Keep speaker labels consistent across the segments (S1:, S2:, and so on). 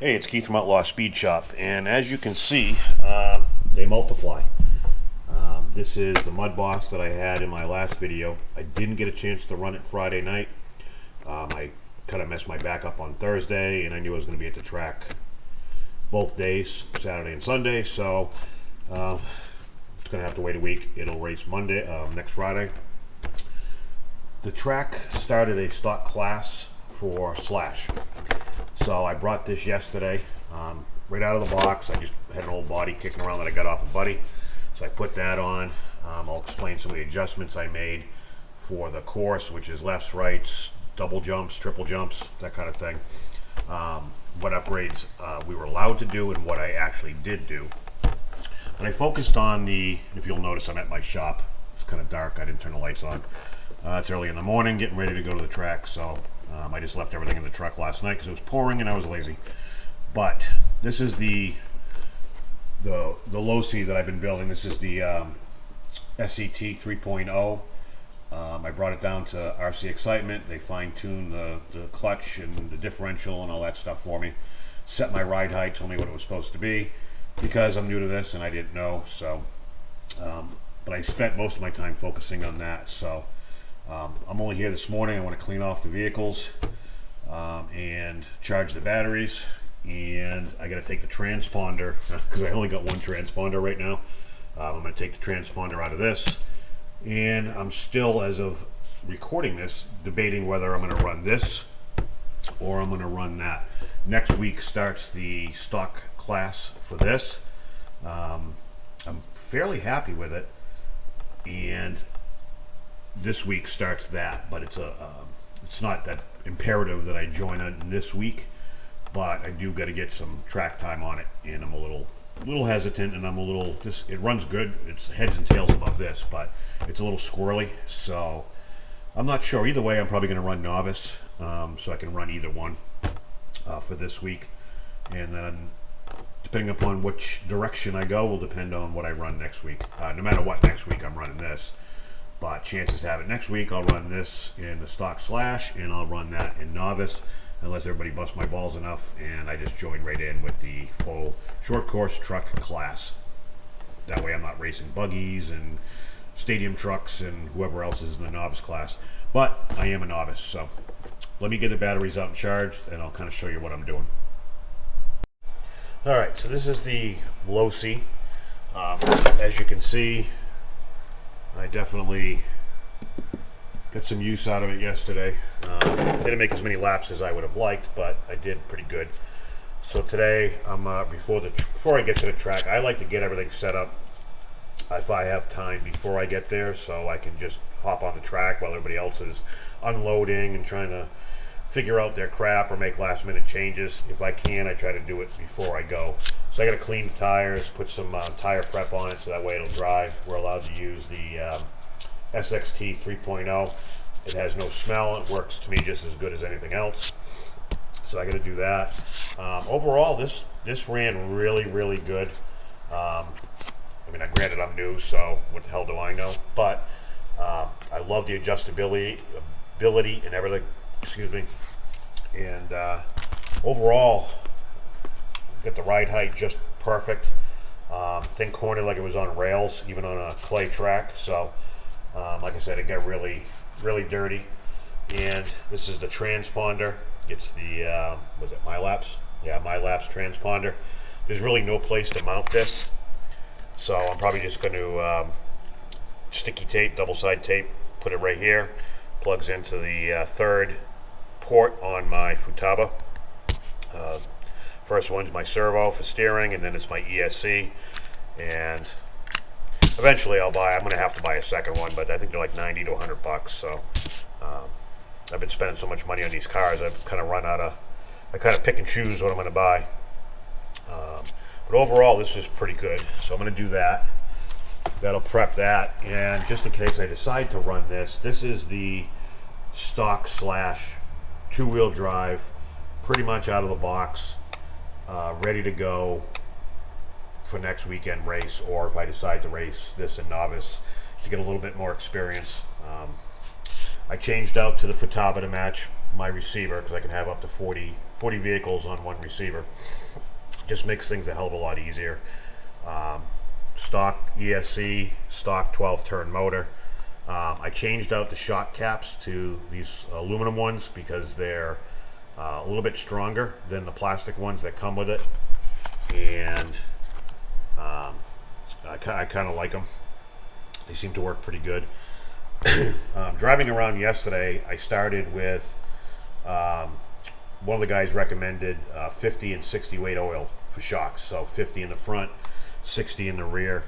S1: Hey, it's Keith from Outlaw Speed Shop, and as you can see, they multiply. This is the Mud Boss that I had in my last video. I didn't get a chance to run it Friday night. I kind of messed my back up on Thursday, and I knew I was going to be at the track both days, Saturday and Sunday, so it's going to have to wait a week. It'll race Monday, next Friday. The track started a stock class for Slash. So I brought this yesterday, right out of the box. I just had an old body kicking around that I got off a buddy. So I put that on. I'll explain some of the adjustments I made for the course, which is lefts, rights, double jumps, triple jumps, that kind of thing. What upgrades we were allowed to do and what I actually did do. But I focused on if you'll notice, I'm at my shop. It's kind of dark. I didn't turn the lights on. It's early in the morning, getting ready to go to the track. So I just left everything in the truck last night because it was pouring and I was lazy. But this is the low C that I've been building. This is the SCT3.0. I brought it down to RC Excitement. They fine-tuned the clutch and the differential and all that stuff for me. Set my ride height, told me what it was supposed to be because I'm new to this and I didn't know. So, but I spent most of my time focusing on that. So I'm only here this morning. I want to clean off the vehicles and charge the batteries, and I got to take the transponder because I only got one transponder right now. I'm going to take the transponder out of this, and I'm still, as of recording this, debating whether I'm going to run this or I'm going to run that. Next week starts the stock class for this. I'm fairly happy with it, and this week starts that, but it's not that imperative that I join on this week, but I do got to get some track time on it, and I'm a little hesitant, and I'm a little it runs good. It's heads and tails above this, but it's a little squirrely, so I'm not sure. Either way, I'm probably going to run novice, so I can run either one for this week, and then depending upon which direction I go will depend on what I run next week. No matter what, next week I'm running this. But chances have it next week I'll run this in the stock Slash, and I'll run that in novice unless everybody busts my balls enough and I just join right in with the full short course truck class. That way I'm not racing buggies and stadium trucks and whoever else is in the novice class. But I am a novice, so let me get the batteries out and charged, and I'll kind of show you what I'm doing. Alright, so this is the low C. As you can see, I definitely got some use out of it yesterday. Didn't make as many laps as I would have liked, but I did pretty good. So today, I'm before I get to the track, I like to get everything set up if I have time before I get there, so I can just hop on the track while everybody else is unloading and trying to figure out their crap or make last minute changes. If I can, I try to do it before I go. So I got to clean the tires, put some tire prep on it so that way it'll dry. We're allowed to use the SCT3.0. It has no smell. It works to me just as good as anything else. So I got to do that. Overall, this ran really, really good. I mean, granted I'm new, so what the hell do I know? But I love the adjustability and everything. Excuse me. And overall, got the ride height just perfect. Thing cornered like it was on rails, even on a clay track. So, like I said, it got really, really dirty. And this is the transponder. It's the was it MyLapse? Yeah, MyLapse transponder. There's really no place to mount this, so I'm probably just going to sticky tape, double side tape, put it right here. Plugs into the third port on my Futaba. First one's my servo for steering, and then it's my ESC. And eventually I'm going to have to buy a second one, but I think they're like 90 to 100 bucks. So I've been spending so much money on these cars, I kind of pick and choose what I'm going to buy. But overall, this is pretty good. So I'm going to do that. That'll prep that, and just in case I decide to run this is the stock Slash two-wheel drive, pretty much out of the box, ready to go for next weekend race, or if I decide to race this in novice to get a little bit more experience. I changed out to the Futaba to match my receiver, because I can have up to 40 vehicles on one receiver. Just makes things a hell of a lot easier. Stock ESC, stock 12-turn motor. I changed out the shock caps to these aluminum ones because they're a little bit stronger than the plastic ones that come with it, and I kind of like them. They seem to work pretty good. Driving around yesterday, I started with one of the guys recommended 50 and 60 weight oil for shocks. So 50 in the front, 60 in the rear.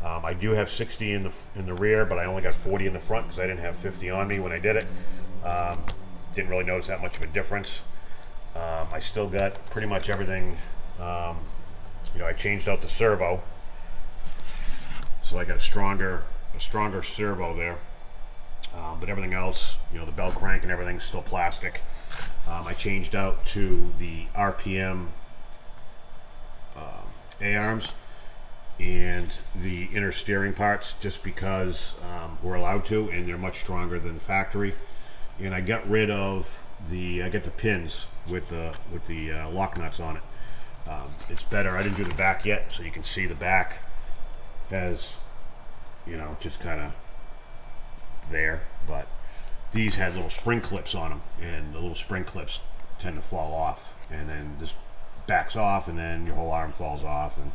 S1: I do have 60 in the rear, but I only got 40 in the front because I didn't have 50 on me when I did it. Didn't really notice that much of a difference. I still got pretty much everything. I changed out the servo, so I got a stronger servo there. But everything else, the bell crank and everything's still plastic. I changed out to the RPM A-arms and the inner steering parts just because we're allowed to, and they're much stronger than the factory. And I got rid of I got the pins with the lock nuts on it. It's better. I didn't do the back yet, so you can see the back has, just kind of there, but these had little spring clips on them, and the little spring clips tend to fall off, and then this backs off, and then your whole arm falls off, and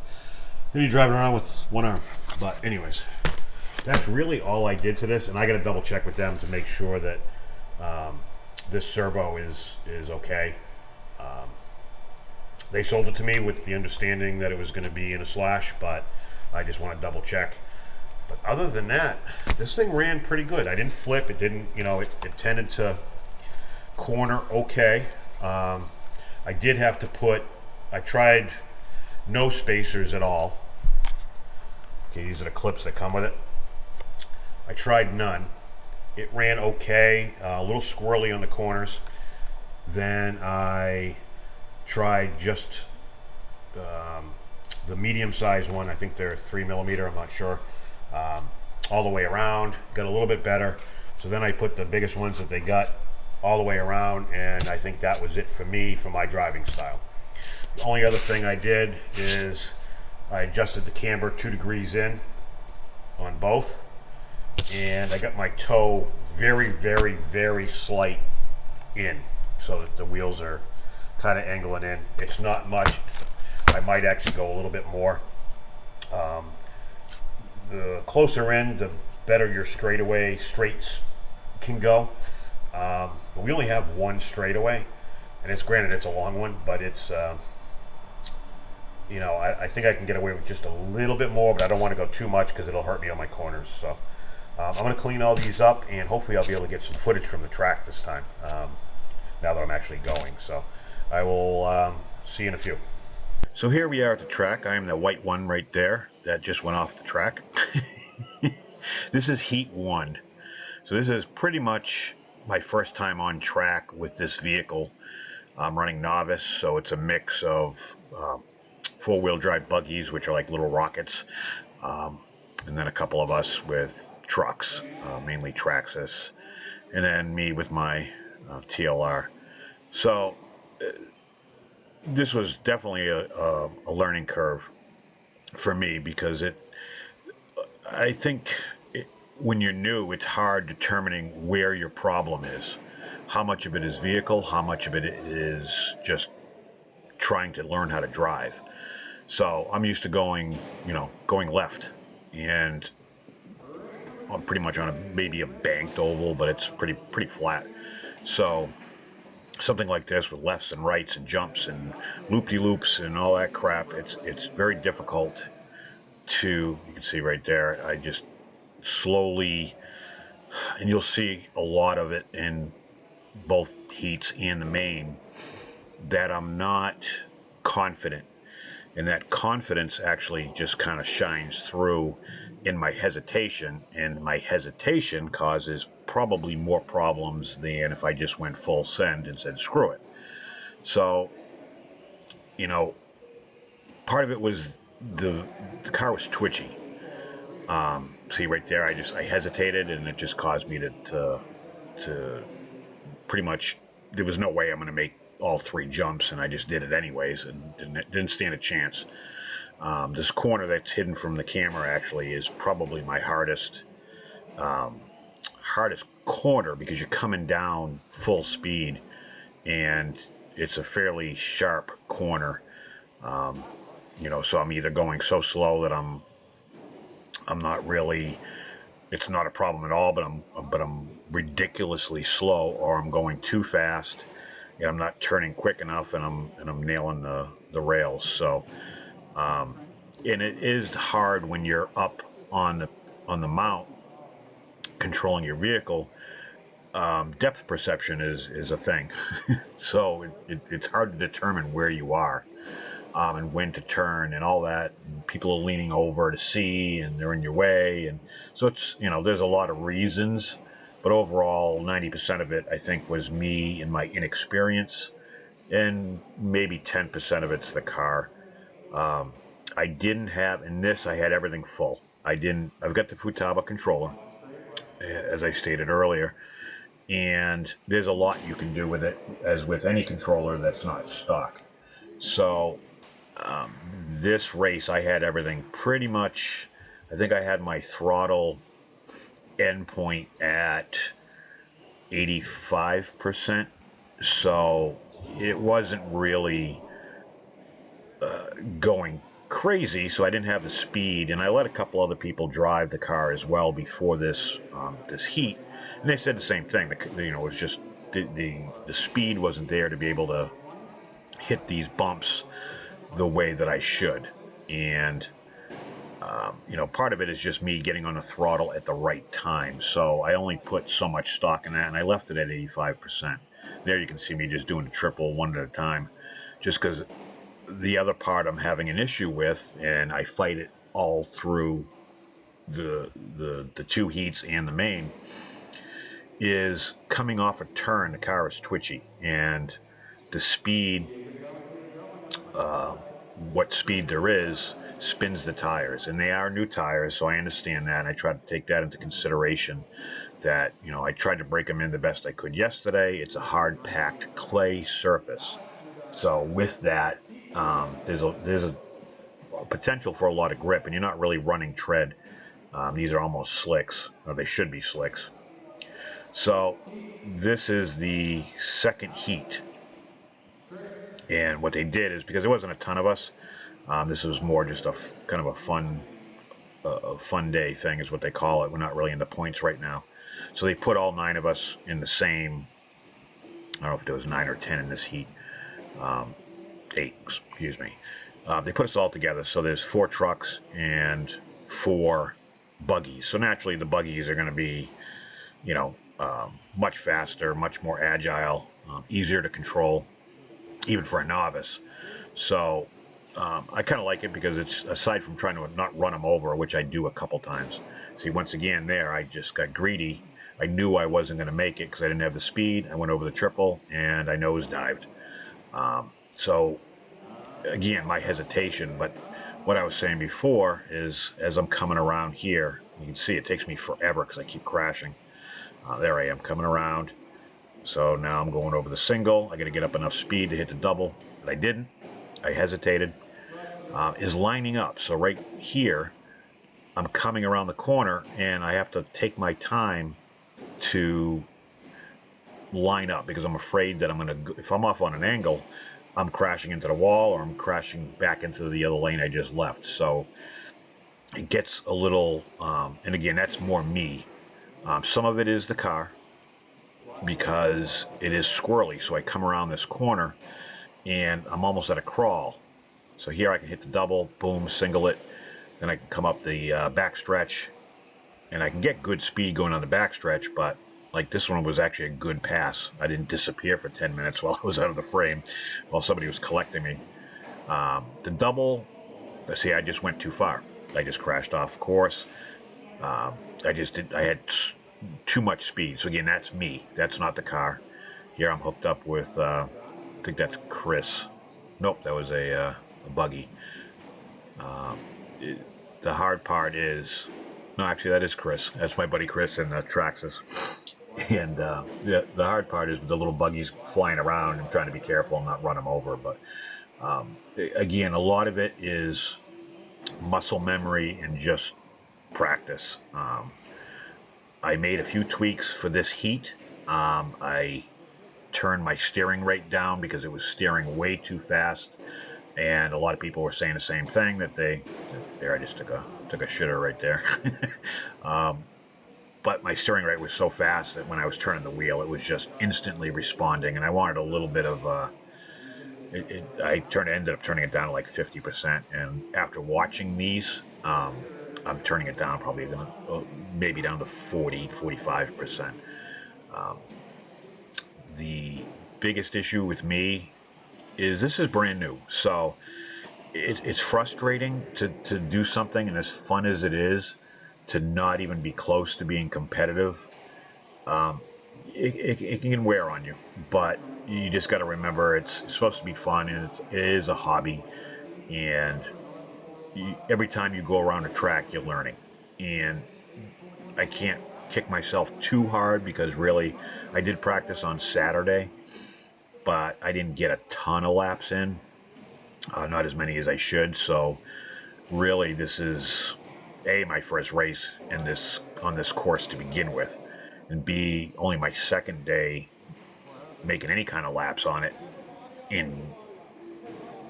S1: then you're driving around with one arm. But anyways, that's really all I did to this, and I got to double check with them to make sure that this servo is okay. They sold it to me with the understanding that it was going to be in a slash, but I just want to double check. But other than that, this thing ran pretty good. I didn't flip. It didn't, it tended to corner okay. I did have to I tried no spacers at all. Okay, these are the clips that come with it. I tried none. It ran okay, a little squirrely on the corners. Then I tried just the medium-sized one. I think they're 3mm, I'm not sure. All the way around, got a little bit better. So then I put the biggest ones that they got all the way around, and I think that was it for me, for my driving style. The only other thing I did is I adjusted the camber 2 degrees in on both, and I got my toe very, very, very slight in, so that the wheels are kind of angling in. It's not much. I might actually go a little bit more. The closer in, the better your straights can go. But we only have one straightaway, and it's granted it's a long one, but it's I think I can get away with just a little bit more, but I don't want to go too much because it'll hurt me on my corners. So I'm going to clean all these up, and hopefully I'll be able to get some footage from the track this time, now that I'm actually going. So I will see you in a few. So here we are at the track. I am the white one right there that just went off the track. This is heat 1. So this is pretty much my first time on track with this vehicle. I'm running novice, so it's a mix of 4-wheel drive buggies, which are like little rockets, and then a couple of us with trucks, mainly Traxxas, and then me with my TLR. So this was definitely a learning curve for me, because I think when you're new, it's hard determining where your problem is. How much of it is vehicle, how much of it is just trying to learn how to drive. So I'm used to going left, and I'm pretty much on maybe a banked oval, but it's pretty flat. So something like this with lefts and rights and jumps and loop-de-loops and all that crap, it's very difficult to, you can see right there, I just slowly, and you'll see a lot of it in both heats and the main, that I'm not confident. And that confidence actually just kind of shines through in my hesitation, and my hesitation causes probably more problems than if I just went full send and said screw it. So, part of it was the car was twitchy. See right there, I hesitated, and it just caused me to pretty much there was no way I'm going to make all 3 jumps, and I just did it anyways, and didn't stand a chance. This corner that's hidden from the camera actually is probably my hardest corner, because you're coming down full speed, and it's a fairly sharp corner. So I'm either going so slow that I'm not really, it's not a problem at all, but I'm ridiculously slow, or I'm going too fast and I'm not turning quick enough, and I'm nailing the rails. So and it is hard when you're up on the mount controlling your vehicle. Depth perception is a thing. So it's hard to determine where you are, and when to turn and all that. And people are leaning over to see, and they're in your way, and so it's, there's a lot of reasons, but overall 90% of it, I think, was me and my inexperience, and maybe 10% of it's the car. I didn't have, in this, I had everything full. I've got the Futaba controller, as I stated earlier, and there's a lot you can do with it, as with any controller that's not stock. So this race, I had everything pretty much. I think I had my throttle endpoint at 85%. So it wasn't really going crazy. So I didn't have the speed, and I let a couple other people drive the car as well before this heat, and they said the same thing. It was just the speed wasn't there to be able to hit these bumps the way that I should. And part of it is just me getting on the throttle at the right time. So I only put so much stock in that, and I left it at 85%. There you can see me just doing the triple one at a time, just because the other part I'm having an issue with, and I fight it all through the 2 heats and the main, is coming off a turn. The car is twitchy, and the speed, what speed there is, spins the tires, and they are new tires, so I understand that, and I try to take that into consideration. That I tried to break them in the best I could yesterday. It's a hard packed clay surface, so with that, there's a potential for a lot of grip, and you're not really running tread. These are almost slicks, or they should be slicks. So this is the second heat, and what they did is, because there wasn't a ton of us, this was more just a kind of a fun day thing, is what they call it. We're not really into points right now, so they put all 9 of us in the same. I don't know if there was 9 or 10 in this heat. 8, excuse me. They put us all together, so there's 4 trucks and 4 buggies. So naturally, the buggies are going to be, much faster, much more agile, easier to control, even for a novice. So I kind of like it, because it's, aside from trying to not run them over, which I do a couple times. See, once again, there I just got greedy. I knew I wasn't going to make it because I didn't have the speed. I went over the triple, and I nosedived. So again, my hesitation. But what I was saying before is, as I'm coming around here, you can see it takes me forever because I keep crashing. There I am coming around. So now I'm going over the single. I got to get up enough speed to hit the double, but I didn't. I hesitated. Is lining up. So right here, I'm coming around the corner, and I have to take my time to line up, because I'm afraid that if I'm off on an angle, I'm crashing into the wall, or I'm crashing back into the other lane I just left. So it gets a little, and again, that's more me. Some of it is the car, because it is squirrely. So I come around this corner, and I'm almost at a crawl. So here I can hit the double, boom, single it. Then I can come up the back stretch, and I can get good speed going on the back stretch, but like this one was actually a good pass. I didn't disappear for 10 minutes while I was out of the frame, while somebody was collecting me. The double, see, I just went too far. I just crashed off course. I had too much speed. So again, that's me. That's not the car. Here I'm hooked up with, I think that's Chris. Nope, that was a buggy. The hard part is, no, actually that is Chris. That's my buddy Chris in Traxxas.
S2: And the hard part is with the little buggies flying around and trying to be careful and not run them over. But again, a lot of it is muscle memory and just practice. I made a few tweaks for this heat. I turned my steering rate down because it was steering way too fast, and a lot of people were saying the same thing that they. There, I just took a shitter right there. But my steering rate was so fast that when I was turning the wheel, it was just instantly responding, and I wanted a little bit of. Ended up turning it down to like 50%, and after watching these, I'm turning it down probably maybe down to 40, 45%. Um, the biggest issue with me is this is brand new, so it's frustrating to do something, and as fun as it is, to not even be close to being competitive. Um, it can wear on you, but you just got to remember it's supposed to be fun, and it is a hobby, and every time you go around a track, you're learning. And I can't kick myself too hard because really, I did practice on Saturday, but I didn't get a ton of laps in, not as many as I should. So really, this is my first race in this on this course to begin with, and B, only my second day making any kind of laps on it. In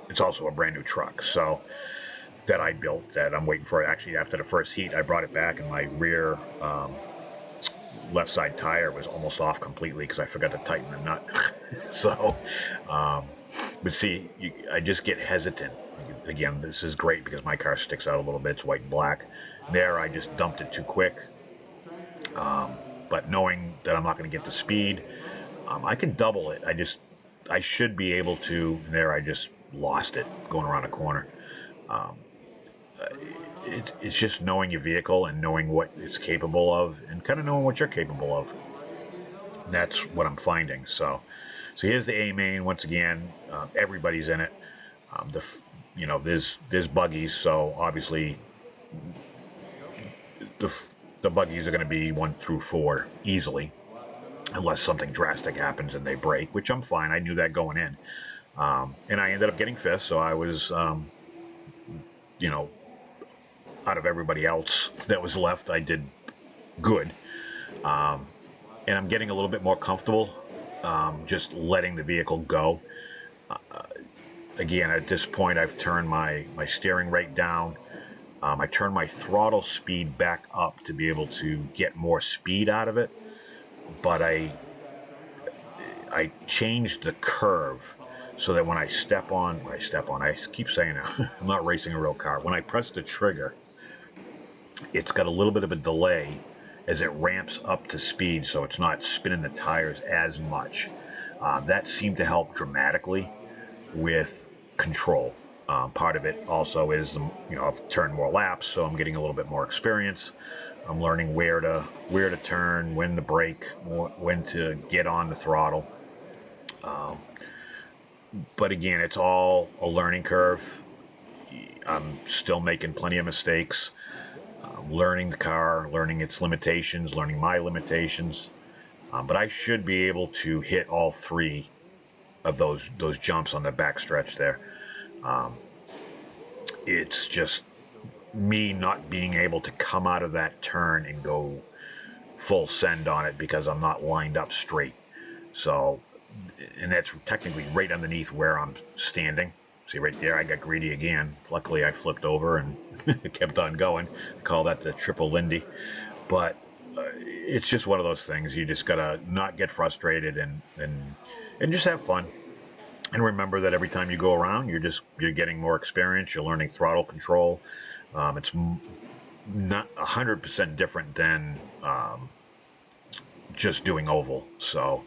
S2: It's also a brand new truck, so that I built that I'm waiting for. Actually, after the first heat, I brought it back, and my rear left side tire was almost off completely because I forgot to tighten the nut. So, um, but see, I just get hesitant. Again, this is great because my car sticks out a little bit. It's white and black. There, I just dumped it too quick. But knowing that I'm not going to get the speed, I can double it. I should be able to. And there, I just lost it going around a corner. Um, it's just knowing your vehicle and knowing what it's capable of, and kind of knowing what you're capable of. And that's what I'm finding. So here's the A main once again. Everybody's in it. There's buggies, so obviously the the buggies are going to be 1 through 4 easily, unless something drastic happens and they break, which I'm fine. I knew that going in, and I ended up getting fifth, so I was, you know, out of everybody else that was left, I did good, and I'm getting a little bit more comfortable, just letting the vehicle go. Again, at this point, I've turned my steering rate down. I turned my throttle speed back up to be able to get more speed out of it, but I changed the curve so that when I I keep saying it, I'm not racing a real car. When I press the trigger, it's got a little bit of a delay as it ramps up to speed, so it's not spinning the tires as much. That seemed to help dramatically with control. Part of it also is, I've turned more laps, so I'm getting a little bit more experience. I'm learning where to turn, when to brake, when to get on the throttle. Um, but again, it's all a learning curve. I'm still making plenty of mistakes. Learning the car, learning its limitations, learning my limitations. But I should be able to hit all three of those jumps on the back stretch there. Um, it's just me not being able to come out of that turn and go full send on it because I'm not lined up straight. So, and that's technically right underneath where I'm standing. See right there, I got greedy again. Luckily, I flipped over and kept on going. I call that the triple Lindy. But it's just one of those things. You just gotta not get frustrated and just have fun. And remember that every time you go around, you're getting more experience. You're learning throttle control. It's not 100% different than just doing oval. So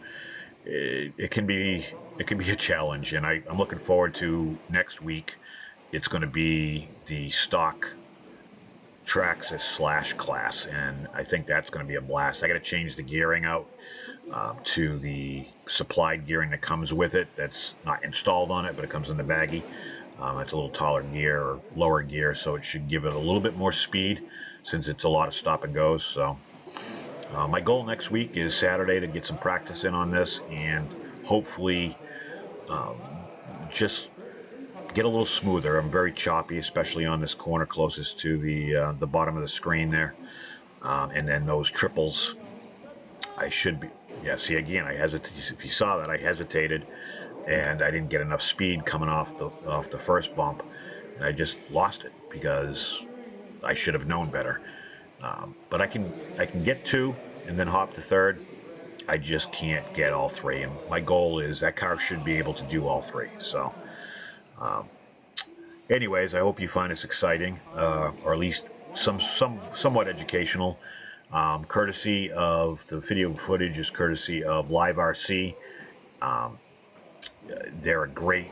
S2: it can be a challenge, and I'm looking forward to next week. It's going to be the stock Traxxas slash class, and I think that's going to be a blast. I got to change the gearing out to the supplied gearing that comes with it. That's not installed on it, but it comes in the baggie. It's a little taller gear or lower gear, so it should give it a little bit more speed since it's a lot of stop and goes. So My goal next week is Saturday to get some practice in on this and hopefully just get a little smoother. I'm very choppy, especially on this corner closest to the bottom of the screen there, and then those triples. I should be. Yeah. See, again, I hesitated. If you saw that, I hesitated, and I didn't get enough speed coming off the first bump, and I just lost it because I should have known better. But I can get two and then hop to third. I just can't get all three, and my goal is that car should be able to do all three. So, anyways, I hope you find this exciting, or at least somewhat educational. Courtesy of the video footage is courtesy of Live RC. Um, they're a great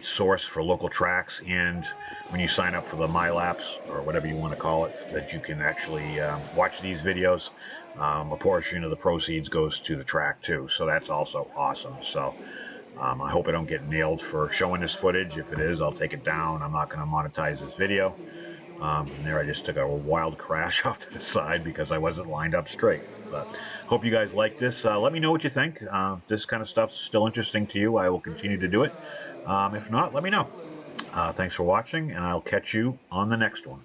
S2: source for local tracks, and when you sign up for the MyLaps or whatever you want to call it, that you can actually watch these videos. A portion of the proceeds goes to the track too, so that's also awesome. So I hope I don't get nailed for showing this footage. If it is, I'll take it down. I'm not going to monetize this video. And there I just took a wild crash off to the side because I wasn't lined up straight. But hope you guys like this. Let me know what you think. This kind of stuff's still interesting to you. I will continue to do it. If not, let me know. Thanks for watching, and I'll catch you on the next one.